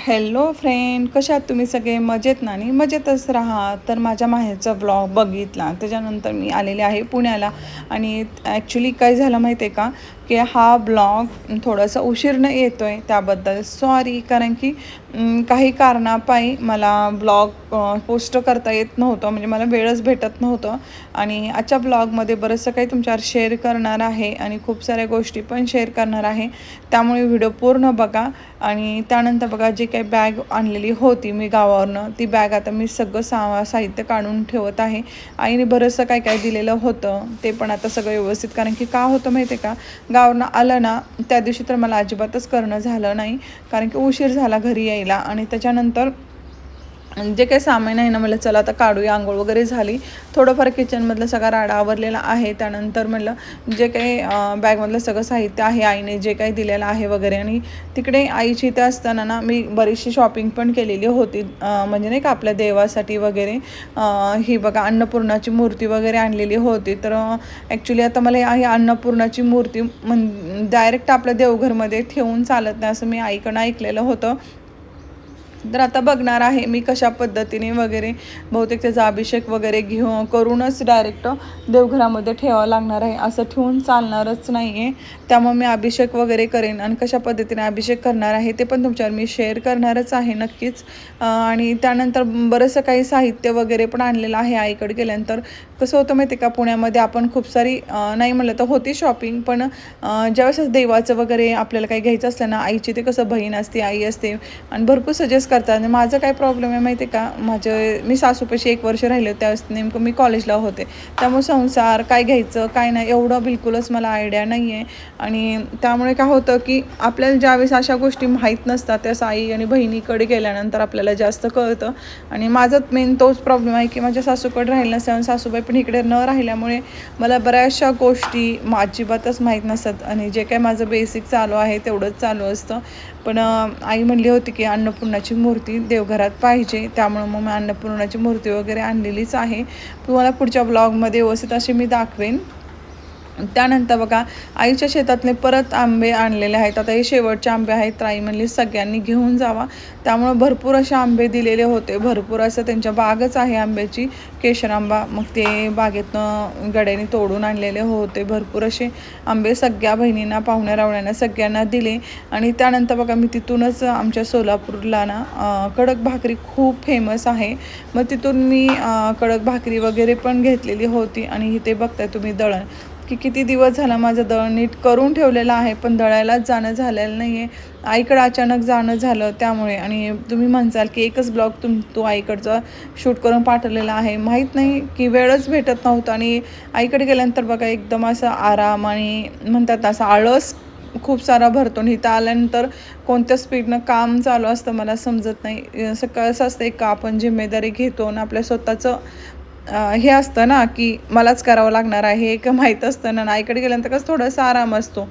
Hello friend, कशा आहात तुम्ही सगळे? मजेत ना? आणि मजेतच राहा. तर माझ्या माहेरचा ब्लॉग बघितला, त्याच्यानंतर मी आलेले आहे पुण्याला. आणि ॲक्च्युली काय झालं माहिती आहे का, की हा ब्लॉग थोडासा उशीरनं येतो आहे, त्याबद्दल सॉरी. कारण की काही कारणापायी मला ब्लॉग पोस्ट करता येत नव्हतं, म्हणजे मला वेळच भेटत नव्हतं. आणि आजच्या ब्लॉगमध्ये बरंचसं काही तुमच्यावर शेअर करणार आहे आणि खूप साऱ्या गोष्टी पण शेअर करणार आहे. त्यामुळे व्हिडिओ पूर्ण बघा. आणि त्यानंतर बघा, जी काही बॅग आणलेली होती मी गावावरनं, ती बॅग आता मी सगळं साहित्य काढून ठेवत आहे. आईने बरंचसं काय काय दिलेलं होतं ते पण आता सगळं व्यवस्थित, कारण की का होतं माहिती आहे का, गावावरनं आलं ना त्या दिवशी तर मला अजिबातच करणं झालं नाही, कारण की उशीर झाला घरी यायला. आणि त्याच्यानंतर जे काही सामान आहे ना, म्हटलं चला आता काढूया. आंघोळ वगैरे झाली, थोडंफार किचनमधलं सगळा राडा आवरलेला आहे. त्यानंतर म्हटलं जे काही बॅगमधलं सगळं साहित्य आहे आईने जे काही दिलेलं आहे वगैरे. आणि तिकडे आईची इथे असताना ना मी बरीचशी शॉपिंग पण केलेली होती, म्हणजे नाही का आपल्या देवासाठी वगैरे. ही बघा अन्नपूर्णाची मूर्ती वगैरे आणलेली होती. तर ॲक्च्युली आता मला ही अन्नपूर्णाची मूर्ती डायरेक्ट आपल्या देवघरमध्ये ठेवून चालत नाही, असं मी आईकडनं ऐकलेलं होतं. तर आता बघणार आहे मी कशा पद्धतीने वगैरे, बहुतेक त्याचा अभिषेक वगैरे करूनच डायरेक्ट देवघरामध्ये ठेवावं लागणार आहे, असं ठेवून चालणारच नाही आहे. त्यामुळे मी अभिषेक वगैरे करेन, आणि कशा पद्धतीने अभिषेक करणार आहे ते पण तुमच्यावर मी शेअर करणारच आहे नक्कीच. आणि त्यानंतर बरंचसं काही साहित्य वगैरे पण आणलेलं आहे आईकडे गेल्यानंतर. कसं होतं माहिती आहे का, पुण्यामध्ये आपण खूप सारी नाही म्हणलं तर होती शॉपिंग, पण ज्यावेळेस देवाचं वगैरे आपल्याला काही घ्यायचं असलं ना, आईची ते कसं बहीण असते, आई असते, आणि भरपूर सजेस्ट करतात. आणि माझं काय प्रॉब्लेम आहे माहिती आहे का, मी सासूपाशी 1 वर्ष राहिले, त्यावेळेस नेमकं मी कॉलेजला होते. त्यामुळे संसार काय घ्यायचं काय नाही एवढं बिलकुलच मला आयडिया नाही आहे. आणि त्यामुळे काय होतं की आपल्याला ज्यावेळेस अशा गोष्टी माहीत नसतात, त्या आई आणि बहिणीकडे गेल्यानंतर आपल्याला जास्त कळतं. आणि माझं मेन तोच प्रॉब्लेम आहे की माझ्या सासूकडे राहिलं नसल्यामुळे, सासूबाई पण इकडे न राहिल्यामुळे मला बऱ्याचशा गोष्टी अजिबातच माहीत नसतात. आणि जे काय माझं बेसिक चालू आहे तेवढंच चालू असतं. पण आई म्हणली होती की अन्नपूर्णाची मूर्ती देवघरात पाहिजे, त्यामुळं मग मी अन्नपूर्णाची मूर्ती वगैरे आणलेलीच आहे. तुम्हाला पुढच्या ब्लॉगमध्ये व्यवस्थित अशी मी दाखवेन. त्यानंतर बघा, आईच्या शेतातले परत आंबे आणलेले आहेत. आता हे शेवटचे आंबे आहेत, तर आई म्हणली सगळ्यांनी घेऊन जावा. त्यामुळं भरपूर असे आंबे दिलेले होते. भरपूर असं त्यांच्या बागच आहे आंब्याची, केशर आंबा. मग ते बागेतनं गड्याने तोडून आणलेले होते. भरपूर असे आंबे सगळ्या बहिणींना, पाहुण्या रावण्यांना सगळ्यांना दिले. आणि त्यानंतर बघा, मी तिथूनच आमच्या सोलापूरला ना कडक भाकरी खूप फेमस आहे, मग तिथून मी कडक भाकरी वगैरे पण घेतलेली होती. आणि इथे बघताय तुम्ही दळण, की किती दिवस झाला माझं दळण नीट करून ठेवलेलं आहे, पण दळायलाच जाणं झालेलं नाही आहे. आईकडं अचानक जाणं झालं त्यामुळे. आणि तुम्ही म्हणसाल की एकच ब्लॉग तो आईकडचा शूट करून पाठवलेला आहे, माहीत नाही की वेळच भेटत नव्हतं. आणि आईकडे गेल्यानंतर बघा एकदम असा आराम आणि म्हणतात असा आळस खूप सारा भरतो. आणि इथं आल्यानंतर कोणत्या स्पीडनं काम चालू असतं मला समजत नाही. असं कसं असतं, एक आपण जिम्मेदारी घेतो आणि आपल्या स्वतःचं हे असतं ना की मलाच करावं लागणार आहे, हे माहीत असतं ना. आईकडे गेल्यानंतर कसं थोडासा आराम असतो.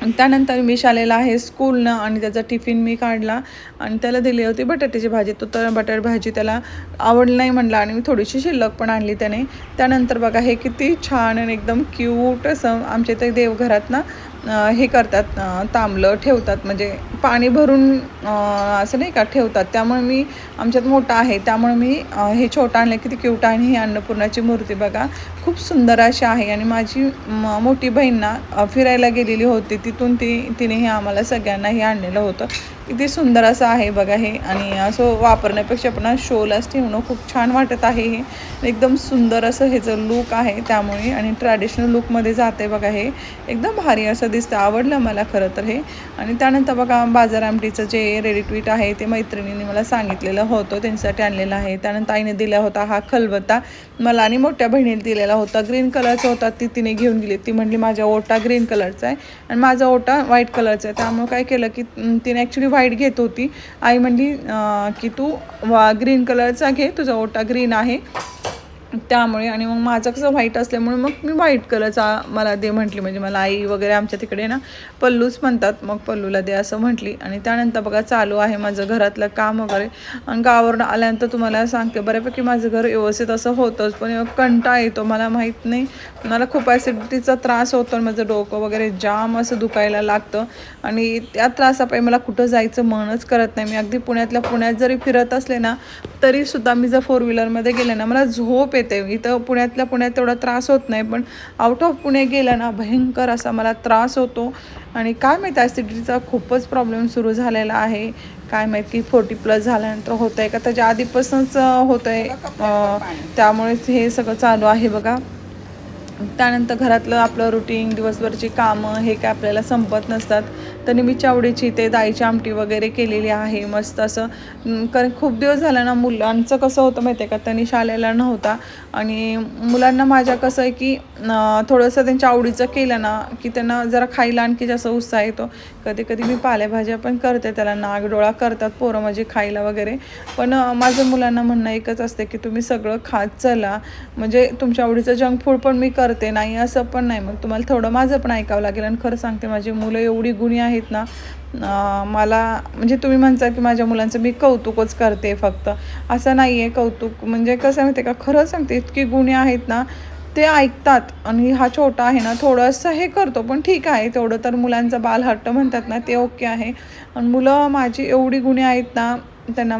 त्यानंतर मी आलेला आहे स्कूलनं, आणि त्याचा टिफिन मी काढला आणि त्याला दिली होती बटाट्याची भाजी. तो तर बटाट भाजी त्याला आवडली नाही म्हणला, आणि मी थोडीशी शिल्लक पण आणली त्याने. त्यानंतर बघा, हे किती छान आणि एकदम क्यूट असं आमच्या इथे देवघरात ना हे करतात, तांबलं ठेवतात, म्हणजे पाणी भरून असं नाही का ठेवतात. त्यामुळे मी आमच्यात मोठा आहे त्यामुळे मी हे छोटं आणलं. किती क्यूट आहे. आणि ही अन्नपूर्णाची मूर्ती बघा खूप सुंदर अशी आहे. आणि माझी मोठी बहीण ना फिरायला गेलेली होती, तिथून तिने हे आम्हाला सगळ्यांना हे आणलेलं होतं. किती सुंदर असं आहे बघा हे. आणि असं वापरण्यापेक्षा पण शोलाच ठेवणं खूप छान वाटत आहे. हे एकदम सुंदर असं ह्याचं लूक आहे त्यामुळे, आणि ट्रॅडिशनल लूकमध्ये जाते बघा. हे एकदम भारी असं दिसतं, आवडलं मला खरं तर हे. आणि त्यानंतर बघा, बाजार आमटीचं जे रेडी टू ईट आहे ते मैत्रिणीने मला सांगितलेलं होतं, त्यांच्यासाठी आणलेलं आहे. त्यानंतर आईने दिला होता हा खलबत्ता, मला आणि मोठ्या बहिणीने दिलेला होता. ग्रीन कलरचा होता, तिने घेऊन गेली. ती म्हणली माझा ओटा ग्रीन कलरचा आहे आणि माझा ओटा व्हाईट कलरचा आहे. त्यामुळे काय केलं की तिने ॲक्च्युली व्हाईट घेत होती. आई म्हणली की तू ग्रीन कलरचा घे, तुझा ओटा ग्रीन आहे. त्यामुळे. आणि मग माझं कसं व्हाईट असल्यामुळे मग मी व्हाईट कलरचा मला दे म्हटली. म्हणजे मला आई वगैरे आमच्या तिकडे ना पल्लूच म्हणतात, मग पल्लूला दे असं म्हटली. आणि त्यानंतर बघा चालू आहे माझं घरातलं काम वगैरे. आणि गावावरून आल्यानंतर तुम्हाला सांगते बऱ्यापैकी माझं घर व्यवस्थित असं होतंच, पण कंटाळा येतो. मला माहीत नाही, मला खूप ॲसिडिटीचा त्रास होतो आणि माझं डोकं वगैरे जाम असं दुखायला लागतं. आणि त्या त्रासापायी मला कुठं जायचं मनच करत नाही. मी अगदी पुण्यातल्या पुण्यात जरी फिरत असले ना तरीसुद्धा मी जर 4 व्हीलरमध्ये गेले ना मला झोप येते. इथं पुण्यातल्या पुण्यात तेवढा त्रास होत नाही, पण आउट ऑफ पुणे गेलं ना भयंकर असा मला त्रास होतो. आणि काय माहीत ॲसिडिटीचा खूपच प्रॉब्लेम सुरू झालेला आहे. काय माहीत की 40+ झाल्यानंतर होतं आहे का त्याच्या आधीपासूनच होतं आहे, त्यामुळेच हे सगळं चालू आहे बघा. त्यानंतर घरातलं आपलं रुटीन दिवसभरची कामं हे काय आपल्याला संपत नसतात. तर मी चावडीची ते डाळीची आमटी वगैरे केलेली आहे मस्त असं. कारण खूप दिवस झालं ना मुलांचं कसं होतं माहिती आहे का, त्यांनी शाळेला नव्हता. आणि मुलांना माझ्या कसं आहे की थोडंसं त्यांच्या आवडीचं केलं ना की त्यांना जरा खायला आणखी जास्त उत्साह येतो. कधी कधी मी पालेभाज्या पण करते, त्याला नागडोळा करतात पोरं म्हणजे खायला वगैरे. पण माझं मुलांना म्हणणं एकच असते की तुम्ही सगळं खात चला, म्हणजे तुमच्या आवडीचं जंक फूड पण मी करते, नाही असं पण नाही. मग तुम्हाला थोडं माझं पण ऐकावं लागेल. आणि खरं सांगते माझी मुलं एवढी गुणी आहेत ना, मला म्हणजे तुम्ही म्हणता की माझ्या मुलांचं मी कौतुकच करते फक्त, असं नाही आहे. कौतुक म्हणजे कसं माहिती आहे का, खरं सांगते इतकी गुणी आहेत ना, ते ऐकतात. आणि हा छोटा आहे ना थोडंसं हे करतो, पण ठीक आहे तेवढं तर मुलांचा बालहट्ट म्हणतात ना ते ओके आहे. आणि मुलं माझी एवढी गुणी आहेत ना, त्यांना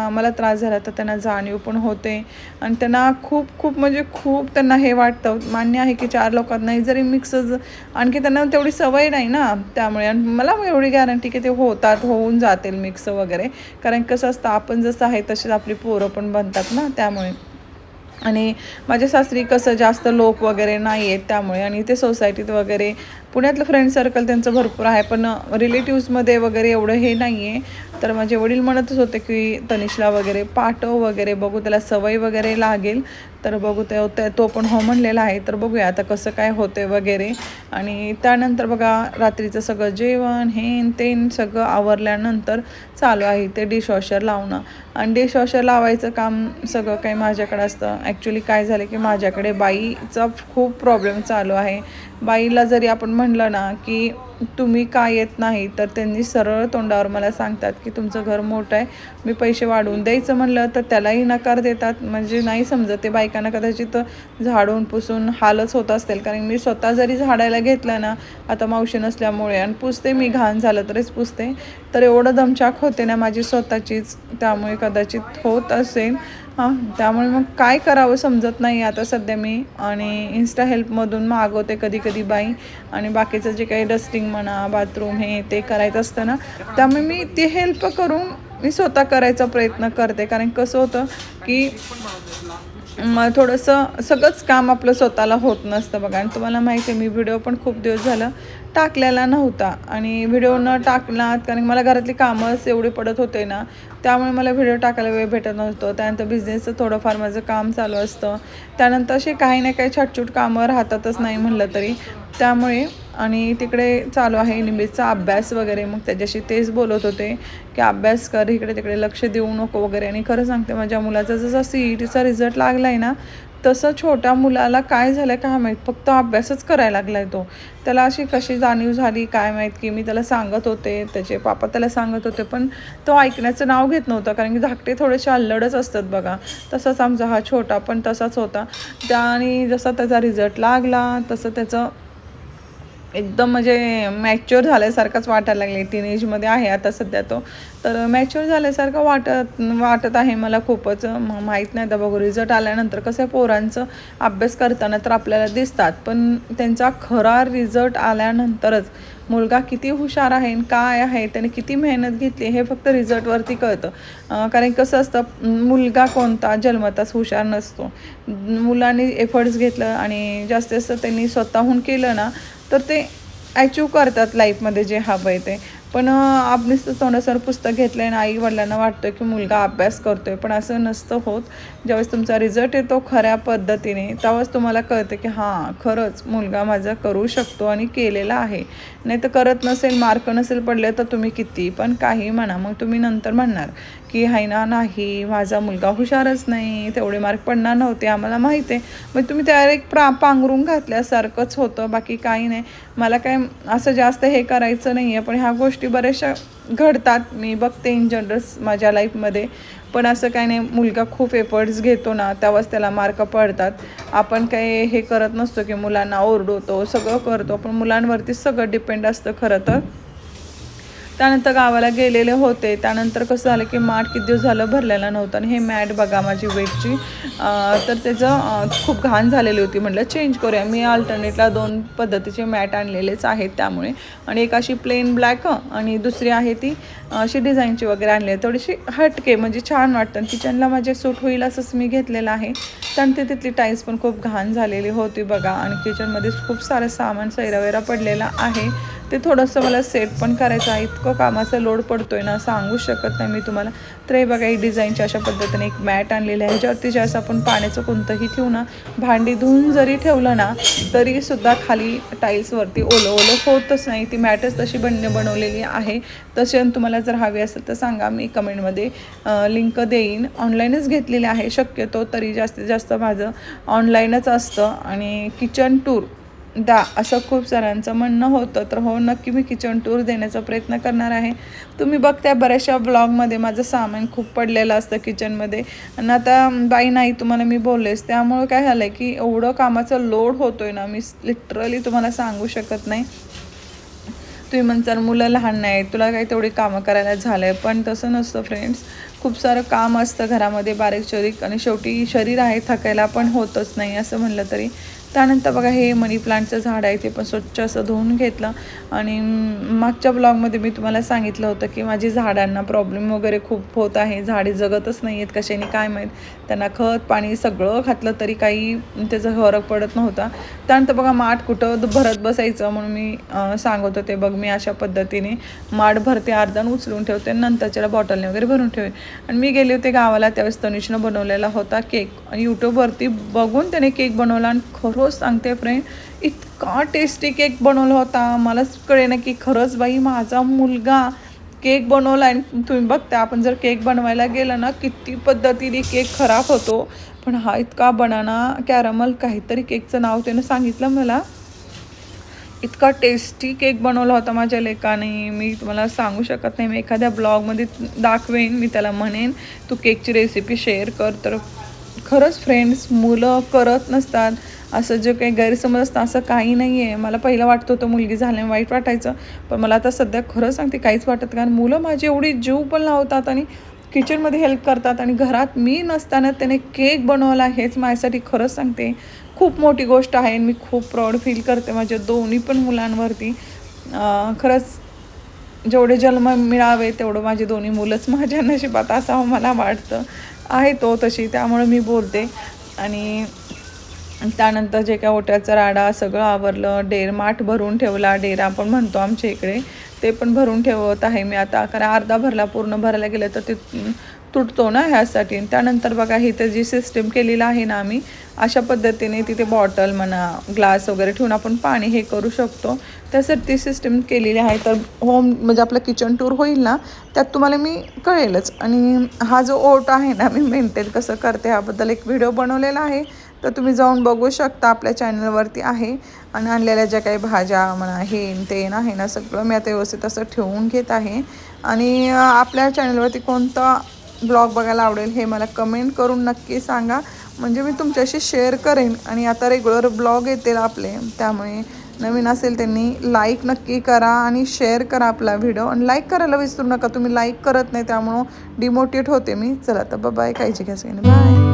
मला त्रास झाला तर त्यांना जाणीव पण होते. आणि त्यांना खूप म्हणजे खूप त्यांना हे वाटतं. मान्य आहे की 4 लोकात नाही जरी मिक्सच, आणखी त्यांना तेवढी सवय नाही ना, त्यामुळे. आणि मला एवढी गॅरंटी की ते होऊन जातील मिक्स वगैरे. कारण कसं असतं, आपण जसं आहे तसेच आपली पोरं पण बनतात ना, त्यामुळे. आणि माझ्या सासरी कसं जास्त लोक वगैरे नाही आहेत त्यामुळे. आणि ते सोसायटीत वगैरे पुण्यातलं फ्रेंड सर्कल त्यांचं भरपूर आहे, पण रिलेटिव्समध्ये वगैरे एवढं हे नाही आहे. तर माझे वडील म्हणतच होते की तनिषला वगैरे पाठव वगैरे, बघू त्याला सवय वगैरे लागेल. तर बघू तो पण हो म्हणलेला आहे. तर बघूया आता कसं काय होते वगैरे. आणि त्यानंतर बघा रात्रीचं सगळं जेवण हेन तेन सगळं आवरल्यानंतर चालू आहे ते डिशवॉशर लावणं. आणि डिशवॉशर लावायचं काम सगळं काही माझ्याकडे असतं. ॲक्च्युली काय झालं की माझ्याकडे बाईचा खूप प्रॉब्लेम चालू आहे. बाईला जरी आपण म्हणलं ना की तुम्ही का येत नाही, तर त्यांनी सरळ तोंडावर मला सांगतात की तुमचं घर मोठं आहे, मी पैसे वाढवून द्यायचं म्हणलं तर त्यालाही नकार देतात. म्हणजे नाही समजत ते बायकांना. कदाचित झाडून पुसून हालच होत असतील, कारण मी स्वतः जरी झाडायला घेतलं ना आता मावशी नसल्यामुळे, आणि पुसते मी, घाण झालं तरीच पुसते, तर एवढं दमछाक होते ना माझी स्वतःचीच, त्यामुळे कदाचित होत असेल. त्यामुळे मग काय करावं समजत नाही आता सध्या मी. आणि इन्स्टा हेल्पमधून मागवते कधी कधी बाई. आणि बाकीचं जे काही डस्टिंग म्हणा, बाथरूम हे ते करायचं असतं ना, त्यामुळे मी ती हेल्प करून मी स्वतः करायचा प्रयत्न करते. कारण कसं होतं की मग थोडंसं सगळंच काम आपलं स्वतःला होत नसतं बघा. आणि तुम्हाला माहिती आहे मी व्हिडिओ पण खूप दिवस झालं टाकलेला नव्हता. आणि व्हिडिओ न टाकलात कारण मला घरातली कामच एवढी पडत होते ना, त्यामुळे मला व्हिडिओ टाकायला वेळ भेटत नव्हतं. त्यानंतर बिझनेसचं थोडंफार माझं काम चालू असतं. त्यानंतर असे काही ना काही छोटछोट कामं राहतातच नाही म्हणलं तरी, त्यामुळे. आणि तिकडे चालू आहे निमित्तचा अभ्यास वगैरे. मग त्याच्याशी तेच बोलत होते की अभ्यास कर, इकडे तिकडे लक्ष देऊ नको वगैरे. आणि खरं सांगते माझ्या मुलाचा जसा CETचा रिझल्ट लागला आहे ना, तसं छोट्या मुलाला काय झालं काय माहीत, फक्त अभ्यासच करायला लागला आहे तो. त्याला अशी कशी जाणीव झाली काय माहीत, की मी त्याला सांगत होते, त्याचे पापा त्याला सांगत होते, पण तो ऐकण्याचं नाव घेत नव्हता. कारण की धाकटे थोडेसे अल्लडच असतात बघा. तसंच आमचा हा छोटा पण तसाच होता. आणि जसा त्याचा रिझल्ट लागला तसं त्याचं एकदम म्हणजे मॅच्युअर झाल्यासारखंच वाटायला लागले. टीनेजमध्ये आहे आता सध्या तो, तर मॅच्युअर झाल्यासारखं वाटत आहे मला खूपच. माहीत नाही आता बघू रिझल्ट आल्यानंतर. कसं आहे पोरांचं अभ्यास करताना तर आपल्याला दिसतात, पण त्यांचा खरा रिझल्ट आल्यानंतरच मुलगा किती हुशार आहे काय आहे, त्याने किती मेहनत घेतली हे फक्त रिझल्टवरती कळतं. कारण कसं असतं, मुलगा कोणता जन्मताच हुशार नसतो. मुलांनी एफर्ट्स घेतलं आणि जास्तीत जास्त त्यांनी स्वतःहून केलं ना, तर ते अचीव करतात लाईफमध्ये जे हवं आहे ते. पण आपण नुसतं तोंडासमोर पुस्तक घेतलं आहे आणि आई वडिलांना वाटतं की मुलगा अभ्यास करतो आहे, पण असं नसतं होत. ज्यावेळेस तुमचा रिझल्ट येतो खऱ्या पद्धतीने तेव्हाच तुम्हाला कळतं की हां खरंच मुलगा माझा करू शकतो आणि केलेला आहे. नाही तर करत नसेल, मार्क नसेल पडले तर तुम्ही किती पण काही म्हणा, मग तुम्ही नंतर म्हणणार की हाय ना नाही माझा मुलगा हुशारच नाही, तेवढे मार्क पडणार नव्हते, आम्हाला माहीत आहे. मग तुम्ही त्यावर एक पांघरून घातल्यासारखंच होतं, बाकी काही नाही. मला काय असं जास्त हे करायचं नाही आहे, पण ह्या गोष्टी बऱ्याचशा घडतात, मी बघते इन जनरल माझ्या लाईफमध्ये. पण असं काही नाही, मुलगा खूप एफर्ट्स घेतो ना तेव्हाच त्याला मार्क पडतात. आपण काही हे करत नसतो की मुलांना ओरडतो, सगळं करतो, पण मुलांवरतीच सगळं डिपेंड असतं खरं तर. त्यानंतर गावाला गेलेले होते. त्यानंतर कसं झालं की माठ किती दिवस झालं भरलेला नव्हतं आणि हे मॅट बघा माझी वेटची, तर त्याचं खूप घाण झालेली होती. म्हटलं चेंज करूया. मी अल्टरनेटला 2 पद्धतीचे मॅट आणलेलेच आहेत त्यामुळे, आणि एक अशी प्लेन ब्लॅक आणि दुसरी आहे ती अशी डिझाईनची वगैरे आणली आहे, थोडीशी हटके म्हणजे छान वाटतं. किचनला माझे सूट होईल असंच मी घेतलेलं आहे. त्यानंतर तिथली टाईल्स पण खूप घाण झालेली होती बघा, आणि किचनमध्ये खूप सारं सामान सैरावैरा पडलेला आहे. ते थोडंसं मला सेट पण करायचं आहे. इतकं कामाचा लोड पडतो आहे ना, सांगू शकत नाही मी तुम्हाला. तर हे बघा ही डिझाईनच्या अशा पद्धतीने एक मॅट आणलेली आहे, ह्याच्यावरती जे असं आपण पाण्याचं कोणतंही ठेवू ना, भांडी धुवून जरी ठेवलं ना तरीसुद्धा खाली टाईल्सवरती ओलं ओलं होतच नाही. ती मॅटच तशी बनवलेली आहे. तसे तुम्हाला जर हवी असेल तर सांगा, मी कमेंटमध्ये लिंक देईन. ऑनलाईनच घेतलेली आहे शक्यतो तरी, जास्तीत जास्त माझं ऑनलाईनच असतं. आणि किचन टूर द्या असं खूप साऱ्यांचं म्हणणं होतं, तर हो नक्की मी किचन टूर देण्याचा प्रयत्न करणार आहे. तुम्ही बघताय बऱ्याचशा ब्लॉगमध्ये माझं सामान खूप पडलेलं असतं किचनमध्ये, आणि आता बाई नाही तुम्हाला मी बोललेच, त्यामुळं काय झालं आहे की एवढं कामाचा लोड होतो आहे ना, मी लिटरली तुम्हाला सांगू शकत नाही. तुम्ही म्हणताल मुलं लहान नाही, तुला काही तेवढी कामं करायला झालं आहे, पण तसं नसतं फ्रेंड्स. खूप सारं काम असतं घरामध्ये बारीक चोरीक, आणि शेवटी शरीर आहे थकायला पण होतच नाही असं म्हणलं तरी. त्यानंतर बघा हे मनी प्लांटचं झाड आहे, ते पण स्वच्छ असं धुवून घेतलं. आणि मागच्या ब्लॉगमध्ये मी तुम्हाला सांगितलं होतं की माझी झाडांना प्रॉब्लेम वगैरे खूप होत आहे, झाडे जगतच नाही आहेत कशाने काय माहीत. त्यांना खत पाणी सगळं घातलं तरी काही त्याचा फरक पडत नव्हता. त्यानंतर बघा माठ कुठं भरत बसायचं म्हणून मी सांगत होते. बघ मी अशा पद्धतीने माठ भरते, अर्धान उचलून ठेवते, नंतरच्याला बॉटलने वगैरे भरून ठेवते. आणि मी गेले होते गावाला त्यावेळेस तनिषनं बनवलेला होता केक, आणि यूट्यूबवरती बघून त्याने केक बनवला, आणि खरंच सांगते फ्रेंड इतका टेस्टी केक बनवला होता. मलाच कळेना की खरंच बाई माझा मुलगा केक बनवला. आणि तुम्ही बघता आपण जर केक बनवायला गेलं ना किती पद्धतीने केक खराब होतो, पण हा इतका बनाना कॅरमल काहीतरी केकचं नाव त्यानं सांगितलं मला, इतका टेस्टी केक बनवला होता माझ्या लेकाने. मी तुम्हाला सांगू शकत नाही. मी एखाद्या ब्लॉगमध्ये दाखवेन, मी त्याला म्हणेन तू केकची रेसिपी शेअर कर. तर खरंच फ्रेंड्स मुलं करत नसतात असं जे काही गैरसमज असतं असं काही नाही आहे. मला पहिलं वाटतं होतं मुलगी झाल्याने वाईट वाटायचं, पण मला आता सध्या खरं सांगते काहीच वाटत, कारण मुलं माझी एवढी जीव पण लावतात आणि किचनमध्ये हेल्प करतात. आणि घरात मी नसताना त्याने केक बनवला, हेच माझ्यासाठी खरंच सांगते खूप मोठी गोष्ट आहे. आणि मी खूप प्राऊड फील करते माझ्या दोन्ही पण मुलांवरती. खरंच जेवढे जन्म मिळावे तेवढं माझी दोन्ही मुलंच माझ्या नशिबात असावं मला वाटतं. आहे तो तशी, त्यामुळे मी बोलते. आणि त्यानंतर जे काय ओट्याचा राडा सगळं आवरलं, माठ भरून ठेवला, डेरा आपण म्हणतो आमच्या इकडे, ते पण भरून ठेवत आहे मी आता. कारण अर्धा भरला, पूर्ण भरायला गेलं तर ते तुटतो ना ह्यासाठी. त्यानंतर बघा ही तर जी सिस्टीम केलेलं आहे ना आम्ही, अशा पद्धतीने तिथे बॉटल म्हणा ग्लास वगैरे ठेवून आपण पाणी हे करू शकतो, त्यासाठी ती सिस्टीम केलेली आहे. तर होम म्हणजे आपलं किचन टूर होईल ना त्यात तुम्हाला मी कळेलच. आणि हा जो ओट आहे ना मी मेंटेन कसं करते ह्याबद्दल एक व्हिडिओ बनवलेला आहे, तर तुम्ही जाऊन बघू शकता, आपल्या चॅनलवरती आहे. आणि आणलेल्या ज्या काही भाज्या म्हणा हेन तेन आहे ना सगळं मी आता व्यवस्थित असं ठेवून घेत आहे. आणि आपल्या चॅनलवरती कोणता ब्लॉग बघायला आवडेल हे मला कमेंट करून नक्की सांगा, म्हणजे मी तुमच्याशी शेअर करेन. आणि आता रेग्युलर ब्लॉग येतील आपले, त्यामुळे नवीन असेल त्यांनी लाईक नक्की करा आणि शेअर करा आपला व्हिडिओ. आणि लाईक करायला विसरू नका, तुम्ही लाईक करत नाही त्यामुळं डिमोटिवेट होते मी. चला तर बाय, काळजी घ्या सगळ्यांनी, बाय.